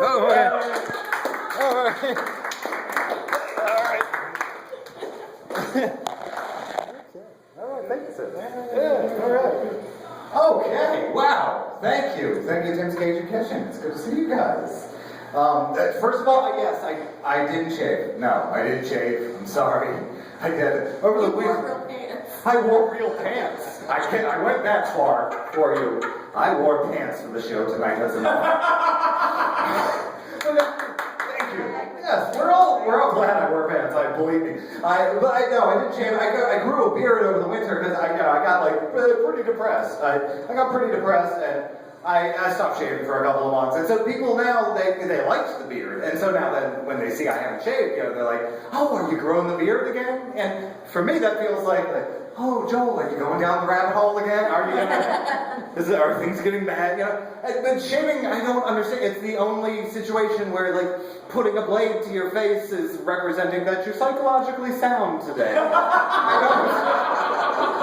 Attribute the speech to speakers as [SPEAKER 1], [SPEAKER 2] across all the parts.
[SPEAKER 1] Oh, okay. All right. All right, thank you, sir. Yeah, all right. Okay, wow. Thank you, Tim's Cajun Kitchen. It's good to see you guys. First of all, yes, I didn't shave. No, I didn't shave. I'm sorry. I did it. Over the week.
[SPEAKER 2] Real pants.
[SPEAKER 1] I wore real pants. I went that far for you. I wore pants for the show tonight, as an Thank you. Yes, we're all glad I wear pants. Believe me. I didn't shave. I grew a beard over the winter because I got like pretty depressed. I got pretty depressed and I stopped shaving for a couple of months. And so people now they liked the beard. And so now then when they see I haven't shaved, they're like, oh, are you growing the beard again? And for me that feels like oh, Joel, are you going down the rabbit hole again? Are you are things getting bad? But shaving, I don't understand. It's the only situation where, like, putting a blade to your face is representing that you're psychologically sound today.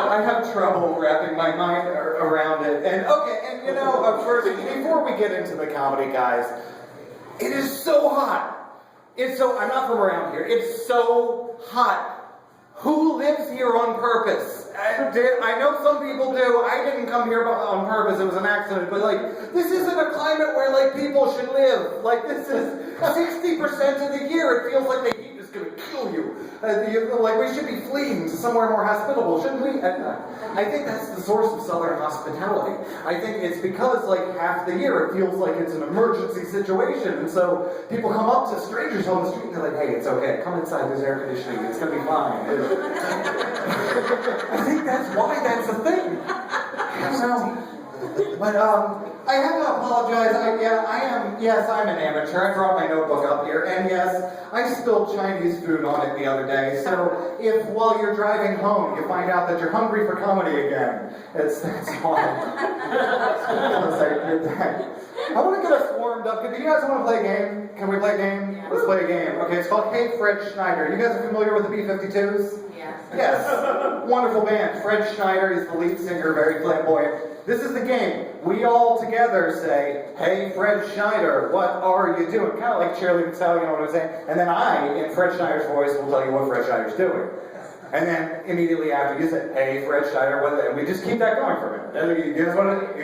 [SPEAKER 1] I have trouble wrapping my mind around it. And, okay, and first, before we get into the comedy, guys, it is so hot. I'm not from around here. It's so hot. Who lives here on purpose? I know some people do. I didn't come here on purpose. It was an accident. But, like, this isn't a climate where, like, people should live. Like, this is 60% of the year. It feels like the heat is going to kill you. Like, we should be fleeing to somewhere more hospitable, shouldn't we? I think that's the source of Southern hospitality. I think it's because, like, half the year it feels like it's an emergency situation. And so people come up to strangers on the street and they're like, hey, it's okay. Come inside. There's air conditioning. It's going to be fine. I think that's why that's a thing. But I have to apologize. I'm an amateur. I brought my notebook up here, and yes, I spilled Chinese food on it the other day. So if while you're driving home you find out that you're hungry for comedy again, that's fine. I want to get us warmed up. Do you guys want to play a game? Can we play a game? Yeah. Let's play a game. Okay, it's called Hey Fred Schneider. You guys are familiar with the B-52s? Yes. Wonderful band. Fred Schneider is the lead singer, very flamboyant. This is the game. We all together say, hey, Fred Schneider, what are you doing? Kind of like cheerleading style, you know what I'm saying? And then I, in Fred Schneider's voice, will tell you what Fred Schneider's doing. And then immediately after, you say, hey, Fred Schneider, what? And we just keep that going for a minute. You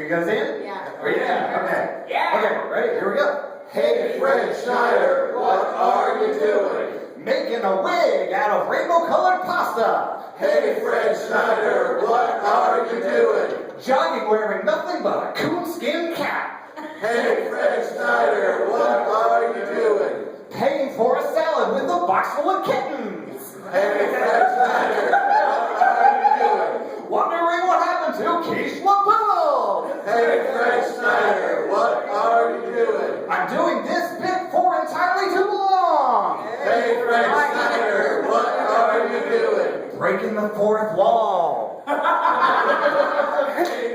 [SPEAKER 1] guys see it?
[SPEAKER 2] Yeah.
[SPEAKER 1] Oh, yeah? Okay.
[SPEAKER 2] Yeah.
[SPEAKER 1] Okay, ready? Here we go. Hey, Fred Schneider, what are you doing? Making a wig out of rainbow-colored pasta.
[SPEAKER 3] Hey, Fred Schneider, what are you doing?
[SPEAKER 1] Jogging wearing nothing but a coonskin cap.
[SPEAKER 3] Hey, Fred Schneider, what are you doing?
[SPEAKER 1] Paying for a salad with a box full of kittens.
[SPEAKER 3] Hey, Fred Schneider, what are you doing?
[SPEAKER 1] Wondering what happened to Quiche LaBelle.
[SPEAKER 3] Hey, Fred Schneider, what are you doing?
[SPEAKER 1] I'm doing this bit for entirely too long.
[SPEAKER 3] Hey, Fred Schneider, what are you doing?
[SPEAKER 1] Breaking the fourth wall.
[SPEAKER 3] Hey,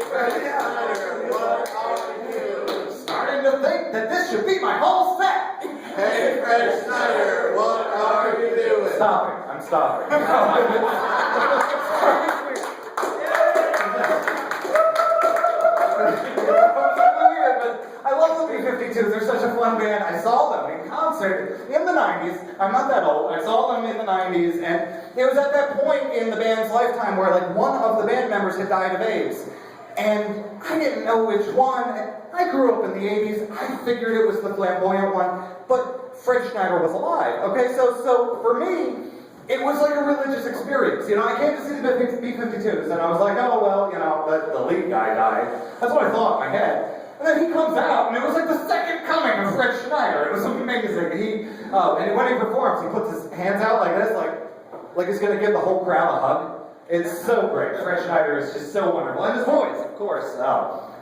[SPEAKER 3] Fred Schneider, what are you doing?
[SPEAKER 1] Starting to think that this should be my whole set.
[SPEAKER 3] Hey, Fred Schneider, what are you doing?
[SPEAKER 1] Stopping. I'm stopping. I love the B-52s. They're such a fun band. I saw them in concert in the 90s. I'm not that old. I saw them in the 90s, and it was at that point in the band's lifetime where, like, one of the band members had died of AIDS. And I didn't know which one. I grew up in the 80s. I figured it was the flamboyant one, but Fred Schneider was alive. Okay, so for me, it was like a religious experience. I came to see the B-52s, and I was like, oh, well, the lead guy died. That's what I thought in my head. And then he comes out, and it was like the second coming of Fred Schneider. It was amazing. And when he performs, he puts his hands out like this, like he's going to give the whole crowd a hug. It's so great. Fred Schneider is just so wonderful. And his voice, of course.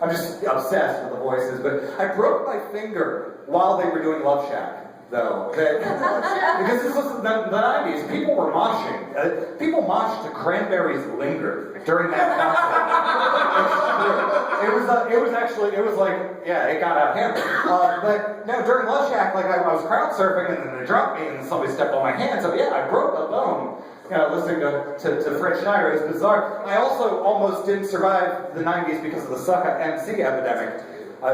[SPEAKER 1] I'm just obsessed with the voices. But I broke my finger while they were doing Love Shack, though. Because this was the 90s. People were moshing. People moshed to Cranberries Linger during that concert. It was like, yeah, it got out of hand. But no, during Love Shack, like I was crowd surfing and then they dropped me and somebody stepped on my hand. So yeah, I broke a bone. Listening to Fred Schneider is bizarre. I also almost didn't survive the 90s because of the suck MC epidemic.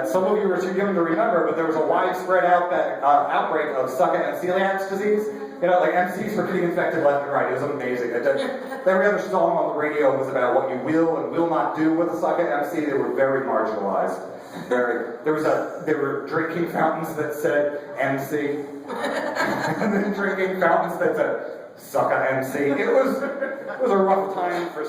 [SPEAKER 1] Some of you are too young to remember, but there was a widespread outbreak of sucker and celiac disease. You know, like MCs were getting infected left and right. It was amazing. Every other song on the radio was about what you will and will not do with a sucker MC. They were very marginalized. There were drinking fountains that said MC, and then drinking fountains that said sucker MC. It was a rough time for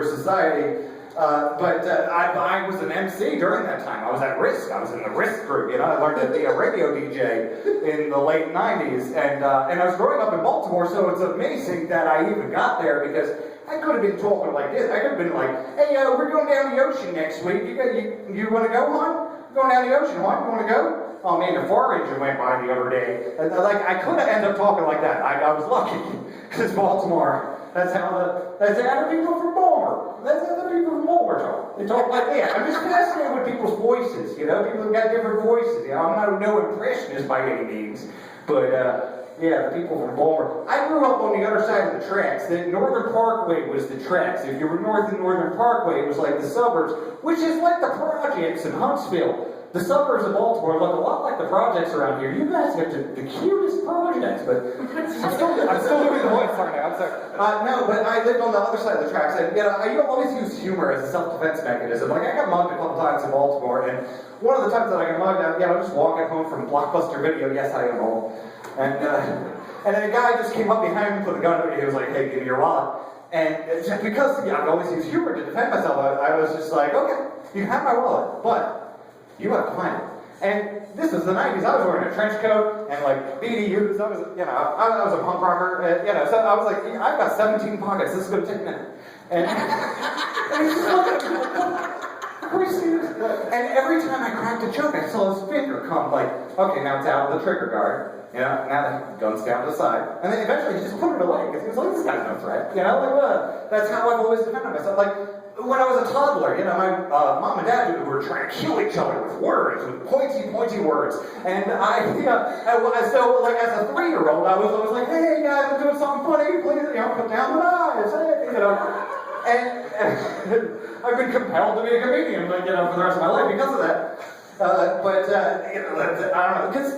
[SPEAKER 1] society. But I was an MC during that time. I was at risk. I was in the risk group. You know, I learned to be a radio DJ in the late '90s, and I was growing up in Baltimore. So it's amazing that I even got there because I could have been talking like this. I could have been like, "Hey, we're going down the ocean next week. You want to go, hon? Going down the ocean, hon? You want to go?" Oh man, the fire engine went by the other day. And, I could have ended up talking like that. I was lucky because Baltimore. That's how the people from Baltimore. That's how the people from Baltimore talk. They talk like that. I'm just fascinated with people's voices. You know, people have got different voices. You know, I'm not no impressionist by any means, but yeah, the people from Baltimore. I grew up on the other side of the tracks. The Northern Parkway was the tracks. If you were north of Northern Parkway, it was like the suburbs, which is like the projects in Huntsville. The suburbs of Baltimore look a lot like the projects around here. You guys have the cutest projects, but I'm still doing the voice right now. I'm sorry. No, but I lived on the other side of the tracks, and you know, I always use humor as a self-defense mechanism. Like I got mugged a couple times in Baltimore, and one of the times that I got mugged, I'm just walking home from Blockbuster Video. Yes, I am old. And then a guy just came up behind me with a gun, and he was like, "Hey, give me your wallet." And because I've always used humor to defend myself, I was just like, "Okay, you can have my wallet, but you have to find it." And this was the '90s. I was wearing a trench coat and like BDUs. I was a punk rocker. So I was like, I've got 17 pockets. This is going to take a minute. And he's just looking at me like, and every time I cracked a joke, I saw his finger come like, okay, now it's out of the trigger guard. You know, now the gun's down to the side. And then eventually he just put it away because he was like, this guy's no threat. You know, like that's how I've always defended myself. Like when I was a toddler, you know, my mom and dad were trying to kill each other with words, with pointy words. And so like as a 3-year-old, I was like, hey guys, I'm doing something funny, please, you know, put down the knives, hey, you know. And I've been compelled to be a comedian, like, you know, for the rest of my life because of that. You know, I don't know, because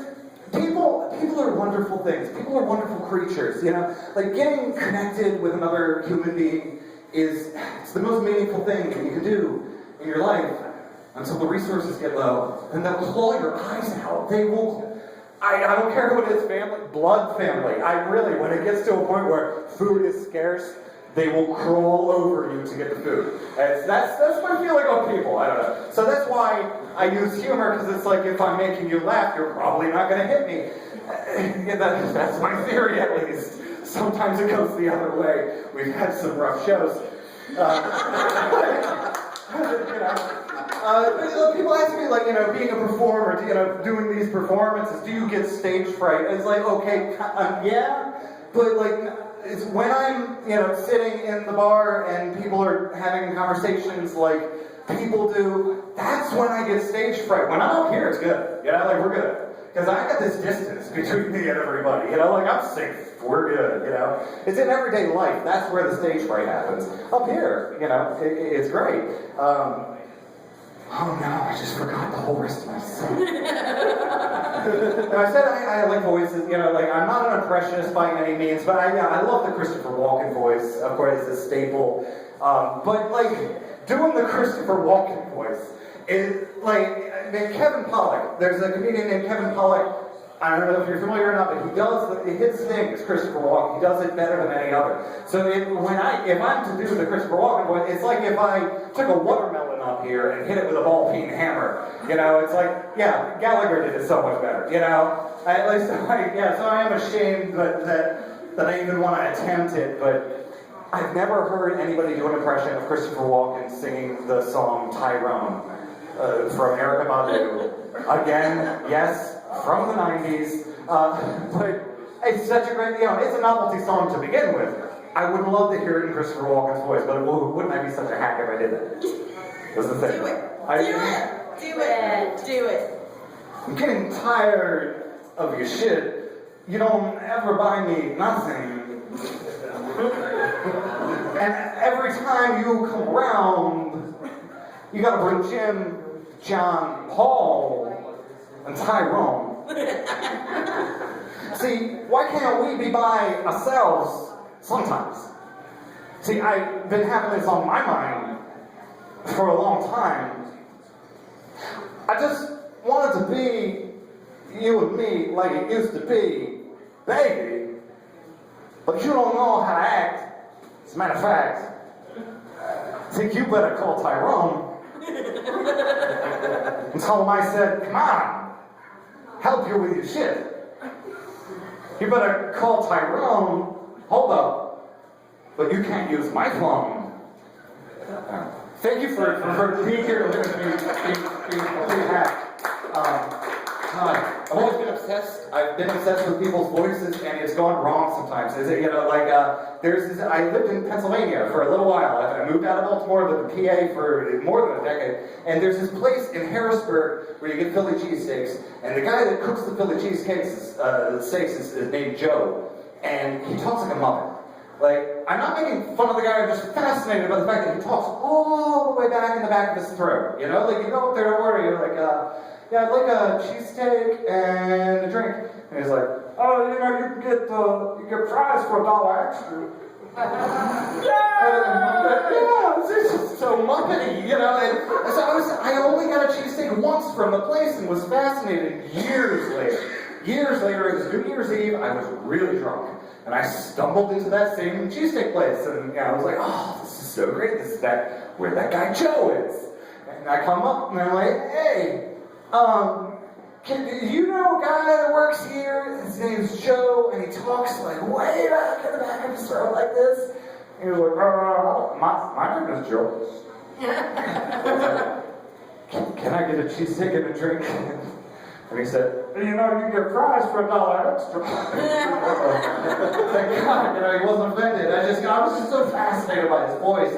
[SPEAKER 1] people are wonderful things. People are wonderful creatures, you know. Like getting connected with another human being it's the most meaningful thing that you can do in your life until the resources get low. And they'll claw your eyes out. They will. I don't care who it is, family, blood family. When it gets to a point where food is scarce, they will crawl over you to get the food. And that's my feeling on people. I don't know. So that's why I use humor, because it's like if I'm making you laugh, you're probably not going to hit me. That's my theory, at least. Sometimes it goes the other way. We've had some rough shows. People ask me, like, you know, being a performer, you know, doing these performances, do you get stage fright? And it's like, okay, yeah, but like, it's when I'm, you know, sitting in the bar and people are having conversations like people do, that's when I get stage fright. When I'm up here, it's good. You know, like, we're good. Because I got this distance between me and everybody. You know, like, I'm safe. We're good, you know. It's in everyday life. That's where the stage fright happens. Up here, you know, it's great. Oh no, I just forgot the whole rest of my set. I said I like voices, you know, like, I'm not an impressionist by any means, but I love the Christopher Walken voice. Of course, it's a staple. But, like, doing the Christopher Walken voice is, like, Kevin Pollak. There's a comedian named Kevin Pollak. I don't know if you're familiar or not, but he does his thing is Christopher Walken. He does it better than any other. So if I'm to do the Christopher Walken voice, it's like if I took a watermelon up here and hit it with a ball-peen hammer. You know, it's like, yeah, Gallagher did it so much better. You know, so I am ashamed that I even want to attempt it, but I've never heard anybody do an impression of Christopher Walken singing the song Tyrone from Erykah Badu. Again, yes. From the *90s, but it's such a great, you know, it's a novelty song to begin with. I would love to hear it in Christopher Walken's voice, but wouldn't I be such a hack if I did that? What's the thing?
[SPEAKER 2] Do it.
[SPEAKER 1] I'm getting tired of your shit. You don't ever buy me nothing. And every time you come around, you gotta bring Jim John, Paul, and Tyrone. See, why can't we be by ourselves sometimes? See, I've been having this on my mind for a long time. I just wanted to be you and me like it used to be, baby. But you don't know how to act. As a matter of fact, I think you better call Tyrone. And tell him I said, come on, help you with your shit. You better call Tyrone. Hold up, but you can't use my phone. Thank you for being here with me. I've always been obsessed. I've been obsessed with people's voices, and it's gone wrong sometimes. Is it, there's this, I lived in Pennsylvania for a little while. I moved out of Baltimore, lived in PA for more than a decade, and there's this place in Harrisburg where you get Philly cheesesteaks, and the guy that cooks the Philly cheesesteaks is named Joe, and he talks like a Muppet. Like, I'm not making fun of the guy, I'm just fascinated by the fact that he talks all the way back in the back of his throat. You know, like you go up there, don't worry, you're like, yeah, I'd like a cheesesteak and a drink. And he's like, oh, you know, you get fries for $1 extra. Yeah, it's just so Muppety, you know. And so I only got a cheesesteak once from the place and was fascinated years later. Years later, it was New Year's Eve, I was really drunk. And I stumbled into that same cheesesteak place, and I was like, oh, this is so great, this is where that guy Joe is. And I come up, and I'm like, hey, you know a guy that works here? His name's Joe, and he talks like way back in the back of his throat like this. And he was like, my name is Joe. Can I get a cheesesteak and a drink? And he said, you know, you get fries for $1 extra. Thank God, he wasn't offended. I was just so fascinated by his voice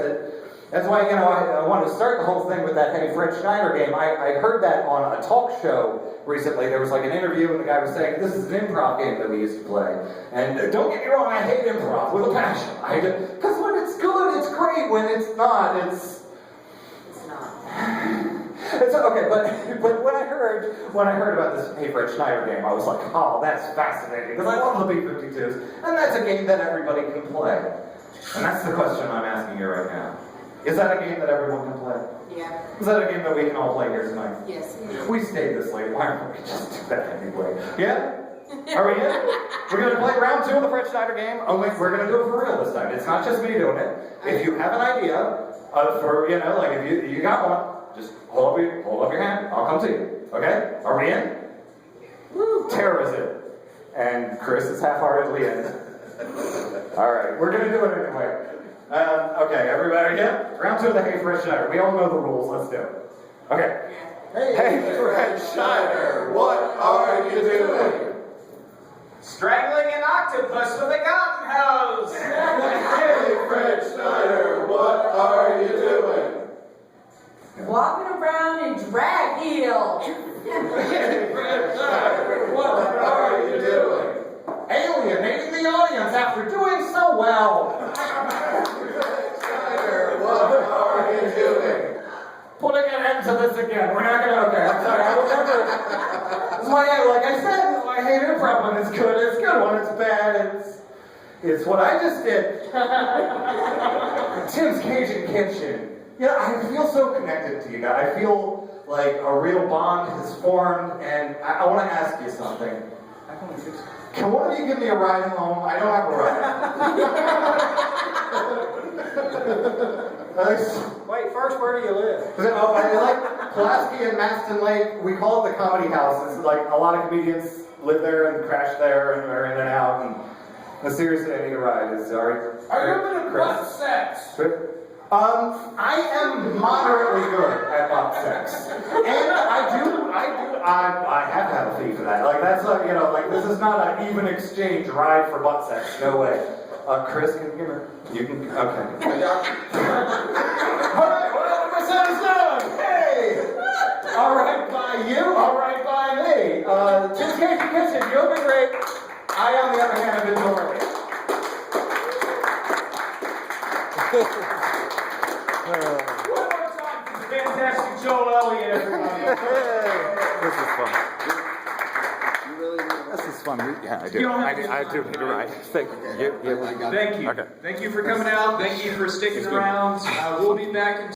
[SPEAKER 1] that's why, I wanted to start the whole thing with that Hey Fred Schneider game. I heard that on a talk show recently. There was like an interview and the guy was saying, this is an improv game that we used to play. And don't get me wrong, I hate improv with a passion. Because when it's good, it's great. When it's not, it's not. It's okay, but when I heard about this Hey Fred Schneider game, I was like, oh, that's fascinating, because I love the B-52s, and that's a game that everybody can play. And that's the question I'm asking you right now. Is that a game that everyone can play?
[SPEAKER 2] Yeah.
[SPEAKER 1] Is that a game that we can all play here tonight?
[SPEAKER 2] Yes.
[SPEAKER 1] We stayed this late, why don't we just do that anyway? Yeah? Are we in? We're going to play round 2 of the Fred Schneider game, only we're going to do it for real this time. It's not just me doing it. If you have an idea, if you got one, just hold up your hand, I'll come to you. Okay? Are we in? Woo! Tara is in. And Chris is half-heartedly in. Alright, we're gonna do it anyway. Okay, everybody in? Round 2 of the Hey Fred Schneider. We all know the rules, let's do it. Okay.
[SPEAKER 3] Hey Fred Schneider, what are you doing?
[SPEAKER 4] Strangling an octopus with a garden hose!
[SPEAKER 3] Hey Fred Schneider, what are you doing?
[SPEAKER 2] Walking around in drag heels.
[SPEAKER 3] Hey Fred Schneider, what are you doing?
[SPEAKER 1] Alienating the audience after doing so well.
[SPEAKER 3] Fred Schneider, what are you doing?
[SPEAKER 1] Putting an end to this again. We're not gonna, okay, I'm sorry, I will never. This is why, like I said, I hate improv when it's good. It's good when it's bad. It's what I just did. Tim's Cajun Kitchen. I feel so connected to you guys. I feel like a real bond has formed, and I want to ask you something. Can one of you give me a ride home? I don't have a ride.
[SPEAKER 4] Wait, first, where do you live?
[SPEAKER 1] I like Pulaski and Maston Lake. We call it the Comedy House. It's like a lot of comedians live there and crash there and are in and out. And seriously, I need a ride. Sorry.
[SPEAKER 4] Are you into butt sex?
[SPEAKER 1] I am moderately good at butt sex, and I have had a fee for that. Like that's this is not an even exchange ride for butt sex. No way. Chris, can you give her? You can. Okay. All right. Well, my son is done. Hey. All right by you. All right by me. Tim's Cajun Kitchen. You'll be great. I, on the other hand, have been poorly.
[SPEAKER 4] One more time for the fantastic Joel Elliott, everybody.
[SPEAKER 1] This is fun.
[SPEAKER 3] You really need to
[SPEAKER 1] This is fun. Yeah, I do.
[SPEAKER 4] You don't have to-
[SPEAKER 1] I do need to write. Thank you.
[SPEAKER 4] Thank you.
[SPEAKER 1] Okay.
[SPEAKER 4] Thank you for coming out. Thank you for sticking
[SPEAKER 1] It's good.
[SPEAKER 4] around. We'll be back in